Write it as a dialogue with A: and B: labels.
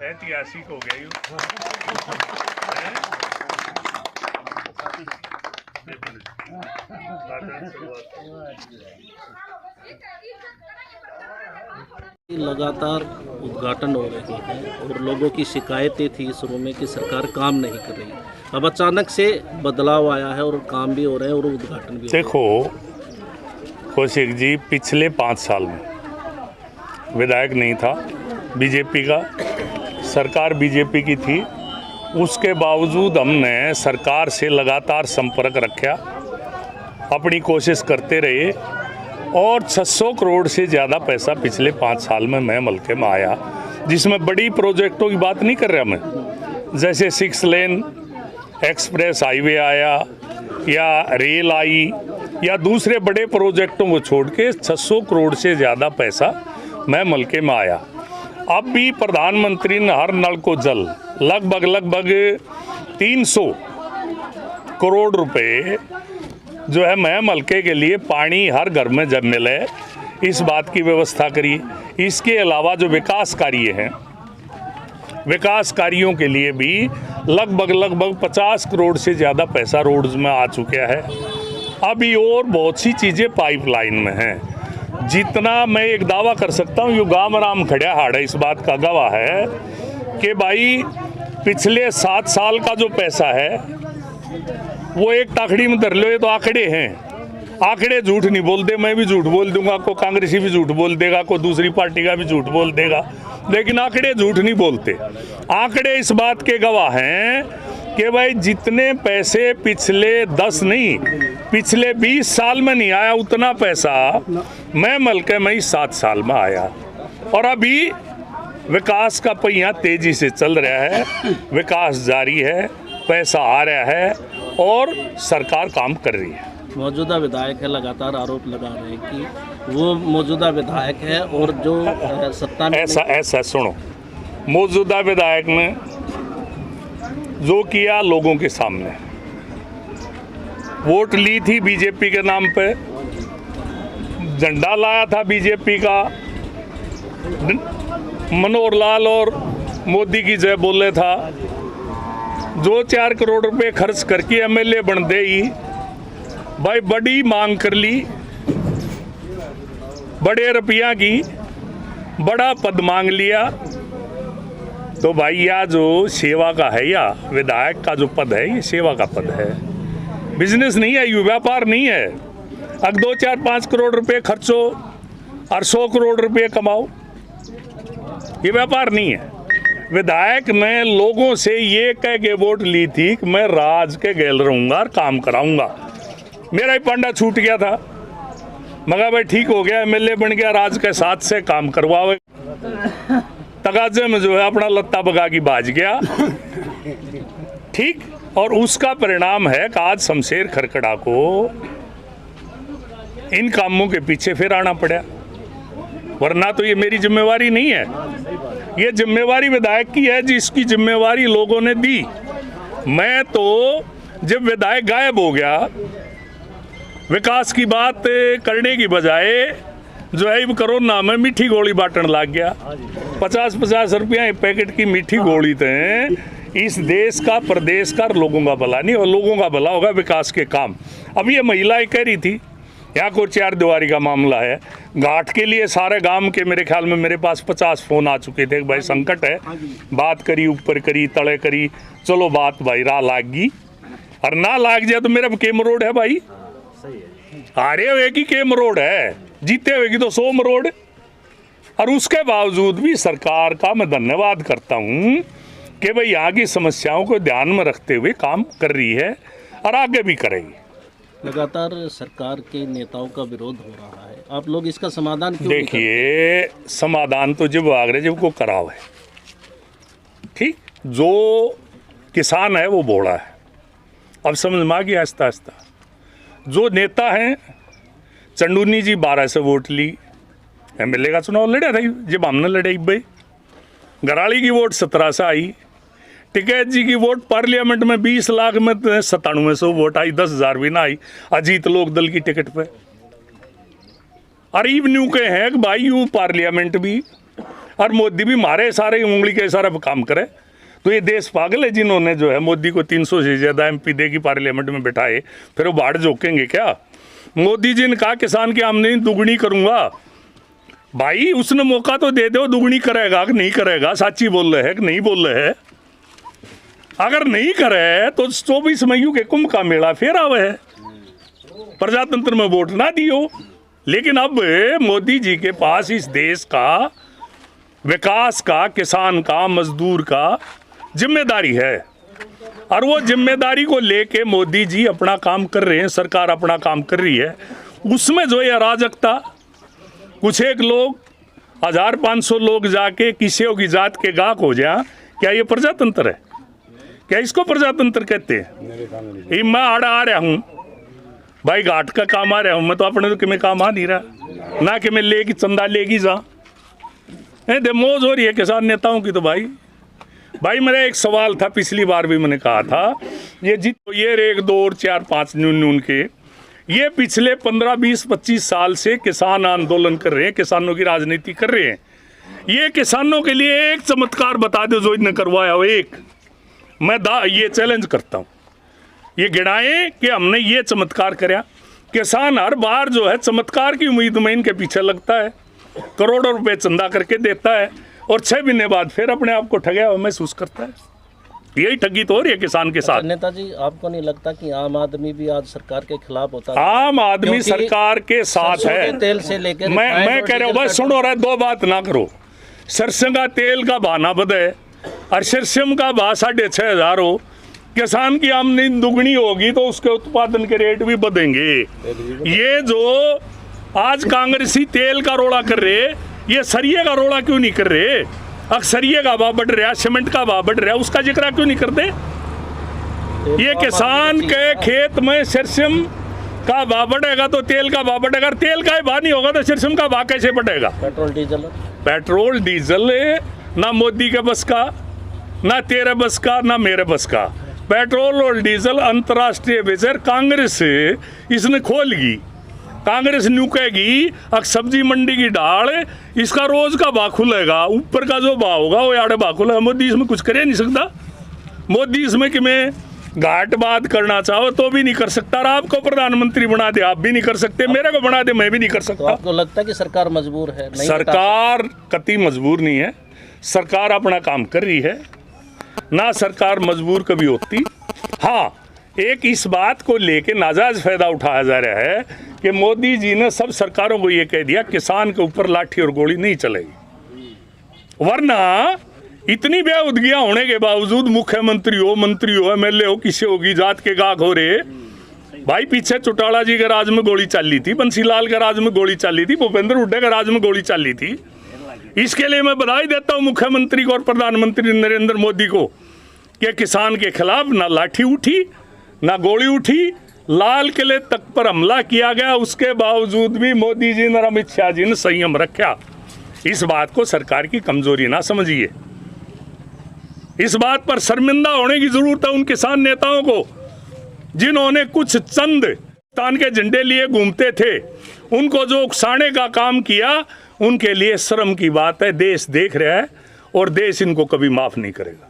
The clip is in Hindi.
A: ऐतिहासिक हो गया
B: लगातार उद्घाटन हो रहे हैं और लोगों की शिकायतें थी शुरू में कि सरकार काम नहीं कर रही। अब अचानक से बदलाव आया है और काम भी हो रहे हैं और उद्घाटन भी।
A: देखो कौशिक जी, पिछले 5 साल में विधायक नहीं था बीजेपी का, सरकार बीजेपी की थी, उसके बावजूद हमने सरकार से लगातार संपर्क रखा, अपनी कोशिश करते रहे और 600 करोड़ से ज़्यादा पैसा पिछले 5 साल में मैं हल्के में आया, जिसमें बड़ी प्रोजेक्टों की बात नहीं कर रहा मैं, जैसे 6 लेन एक्सप्रेस हाईवे आया या रेल आई या दूसरे बड़े प्रोजेक्टों को छोड़ के 600 करोड़ से ज़्यादा पैसा मैं हल्के में आया। अब भी प्रधानमंत्री ने हर नल को जल लगभग 300 करोड़ रुपए जो है महम हल्के के लिए पानी हर घर में जब मिले इस बात की व्यवस्था करी। इसके अलावा जो विकास कार्य हैं, विकास कार्यों के लिए भी लगभग 50 करोड़ से ज़्यादा पैसा रोड्स में आ चुका है। अभी और बहुत सी चीज़ें पाइपलाइन में हैं। जितना मैं एक दावा कर सकता हूँ, यो गाँव राम खड़ा हाड़ इस बात का गवाह है कि भाई पिछले 7 साल का जो पैसा है वो एक टाखड़ी में धर लो, ये तो आंकड़े हैं। आंकड़े झूठ नहीं बोलते, मैं भी झूठ बोल दूंगा, कोई कांग्रेसी भी झूठ बोल देगा, कोई दूसरी पार्टी का भी झूठ बोल देगा, लेकिन आंकड़े झूठ नहीं बोलते। आंकड़े इस बात के गवाह हैं कि भाई जितने पैसे पिछले 10 नहीं पिछले 20 साल में नहीं आया, उतना पैसा मैं हल्के में ही 7 साल में आया। और अभी विकास का पहिया तेजी से चल रहा है, विकास जारी है, पैसा आ रहा है और सरकार काम कर रही है।
B: मौजूदा विधायक है, लगातार आरोप लगा रहे हैं कि वो मौजूदा विधायक है और जो सत्ता में
A: ऐसा सुनो, मौजूदा विधायक ने जो किया लोगों के सामने, वोट ली थी बीजेपी के नाम पे, झंडा लाया था बीजेपी का, मनोहर लाल और मोदी की जय बोले था, जो 4 करोड़ रुपए खर्च करके एमएलए बन दे ही भाई, बड़ी मांग कर ली, बड़े रुपया की, बड़ा पद मांग लिया। तो भाई या जो सेवा का है या विधायक का जो पद है, ये सेवा का पद है, बिजनेस नहीं है, ये व्यापार नहीं है। अब 2, 4, 5 करोड़ रुपए खर्चो और 100 करोड़ रुपए कमाओ, ये व्यापार नहीं है। विधायक ने लोगों से ये कह के वोट ली थी कि मैं राज के गैल रहूंगा और काम कराऊंगा। मेरा ही पंडा छूट गया था, मगर भाई ठीक हो गया, एमएलए बन गया, राज के साथ से काम करवावे, तगाजे में जो है अपना लत्ता बगा की भाज गया, ठीक। और उसका परिणाम है कि आज शमशेर खरकड़ा को इन कामों के पीछे फिर आना पड़ा, वरना तो ये मेरी जिम्मेवारी नहीं है, ये जिम्मेवारी विधायक की है, जिसकी जिम्मेवारी लोगों ने दी। मैं तो जब विधायक गायब हो गया, विकास की बात करने की बजाय जो है कोरोना में मीठी गोली बांटने लग गया। 50-50 रुपया एक पैकेट की मीठी गोली थे। इस देश का, प्रदेश का, लोगों का भला नहीं, और लोगों का भला होगा विकास के काम। अब ये महिलाएं कह रही थी यहाँ को 4 दीवारी का मामला है, घाट के लिए सारे गांव के मेरे ख्याल में मेरे पास 50 फोन आ चुके थे, भाई संकट है, बात करी, ऊपर करी, तले करी, चलो बात भाई राह लाग गई, और ना लाग जाए तो मेरा केम रोड है भाई, हारे हुए की केम रोड है, जीते हुए की तो 100 रोड। और उसके बावजूद भी सरकार का मैं धन्यवाद करता हूँ कि भाई यहाँ की समस्याओं को ध्यान में रखते हुए काम कर रही है और आगे भी करेगी।
B: लगातार सरकार के नेताओं का विरोध हो रहा है, आप लोग इसका समाधान क्यों?
A: देखिए, समाधान तो जब आगरे जब को कराव है, ठीक, जो किसान है वो बोड़ा है, अब समझ में आ गया आहिस्ता आहिस्ता। जो नेता हैं, चंदूनी जी 12 से वोट ली, एमएलए का चुनाव लड़ा था जब हमने लड़ाई भाई, गराली की वोट 17 से आई, टिकैत जी की वोट पार्लियामेंट में 20 लाख में 9700 वोट आई, 10,000 भी ना आई अजीत लोक दल की टिकट पे। और इवन यूं के हैं कि भाई यूं पार्लियामेंट भी और मोदी भी मारे सारे उंगली के इशारे पर काम करे। तो ये देश पागल है जिन्होंने जो है मोदी को 300 से ज़्यादा MP दे की पार्लियामेंट में बैठाए, फिर वो बाढ़ झोंकेंगे क्या? मोदी जी ने कहा किसान की आमदनी दुगनी करूंगा। भाई उसने मौका तो दे दो, दुगनी करेगा कि नहीं करेगा? साची बोल रहे हैं कि नहीं बोल रहे हैं? अगर नहीं करे तो 24 मई के कुंभ का मेला फिर आवे है, प्रजातंत्र में वोट ना दियो। लेकिन अब मोदी जी के पास इस देश का विकास का, किसान का, मजदूर का जिम्मेदारी है, और वो जिम्मेदारी को लेके मोदी जी अपना काम कर रहे हैं, सरकार अपना काम कर रही है। उसमें जो ये अराजकता, कुछ एक लोग 1500 लोग जाके किसी की जात के गाहक हो जाए, क्या ये प्रजातंत्र है? क्या इसको प्रजातंत्र कहते हैं? मैं आ रहा हूँ भाई, घाट का काम आ रहा हूँ मैं, तो अपने तो कि मैं काम आ नहीं रहा ना, कि मैं लेगी चंदा लेगी जा दे मौज हो रही है किसान नेताओं की। तो भाई मेरा एक सवाल था, पिछली बार भी मैंने कहा था, ये 1, 2 और 4, 5 नून के ये पिछले 15, 20, 25 साल से किसान आंदोलन कर रहे हैं, किसानों की राजनीति कर रहे हैं। ये किसानों के लिए एक चमत्कार बता दो जो इन्हें करवाया हो, एक। मैं ये चैलेंज करता हूँ, ये गिनाए कि हमने ये चमत्कार कराया। किसान हर बार जो है चमत्कार की उम्मीद में इनके पीछे लगता है, करोड़ों रुपए चंदा करके देता है, और 6 महीने बाद फिर अपने आप को ठगा हुआ महसूस करता है। यही ठगी तो हो रही है किसान के साथ।
B: नेताजी, आपको नहीं लगता कि आम आदमी भी आज सरकार के खिलाफ होता है?
A: आम आदमी सरकार के साथ है।
B: तेल से लेकर
A: मैं कह रहा हूँ, बस सुनो रहा, दो बात ना करो। सरसों का तेल का बहाना बदे और सरसों का भाव 6,500 हो, किसान की आमदनी दुगनी होगी तो उसके उत्पादन के रेट भी बढ़ेंगे। ये जो आज कांग्रेसी तेल का रोड़ा कर रहे, ये सरिये का रोड़ा क्यों नहीं कर रहे? अब सरिये का भाव बढ़ रहा, सीमेंट का भाव बढ़ रहा, उसका जिक्र क्यों नहीं करते? ये किसान के खेत में सरसों का भाव बढ़ेगा तो तेल का भाव बढ़ेगा, तेल का ही भाव नहीं होगा तो सरसों का भाव कैसे बढ़ेगा? पेट्रोल डीजल ना मोदी के बस का, ना तेरे बस का, ना मेरे बस का। पेट्रोल और डीजल अंतर्राष्ट्रीय बाजार कांग्रेस इसने खोलेगी, कांग्रेस न्यूकेगी। अब सब्जी मंडी की ढाल, इसका रोज का भाव खुलेगा, ऊपर का जो भाव होगा वो यार भाव खुलेगा। मोदी इसमें कुछ कर नहीं सकता। मोदी इसमें कि मैं घाट बात करना चाहो तो भी नहीं कर सकता, और आपको प्रधानमंत्री बना दे आप भी नहीं कर सकते, मेरे को बना दे मैं भी नहीं कर सकता।
B: तो आपको लगता है कि सरकार मजबूर है?
A: सरकार कतई मजबूर नहीं है, सरकार अपना काम कर रही है ना, सरकार मजबूर कभी होती। हाँ, एक इस बात को लेके नाजायज फायदा उठाया जा रहा है कि मोदी जी ने सब सरकारों को ये कह दिया किसान के ऊपर लाठी और गोली नहीं चलेगी, वरना इतनी बेउदगियां होने के बावजूद मुख्यमंत्री हो, मंत्री हो, MLA हो, किसी होगी जात के गाहक हो रहे। भाई पीछे चौटाला जी के राज में गोली चली थी, बंसीलाल के राज में गोली चली थी, भूपेंद्र हुड्डा के राज में गोली चली थी। इसके लिए मैं बधाई देता हूं मुख्यमंत्री को और प्रधानमंत्री नरेंद्र मोदी को कि किसान के खिलाफ ना लाठी उठी ना गोली उठी, लाल किले तक पर हमला किया गया, उसके बावजूद भी मोदी जी और अमित शाह जी ने संयम रखा। इस बात को सरकार की कमजोरी ना समझिए, इस बात पर शर्मिंदा होने की जरूरत है उन किसान नेताओं को जिन्होंने कुछ चंद तान के झंडे लिए घूमते थे, उनको जो उकसाने का काम किया, उनके लिए शर्म की बात है। देश देख रहा है और देश इनको कभी माफ नहीं करेगा।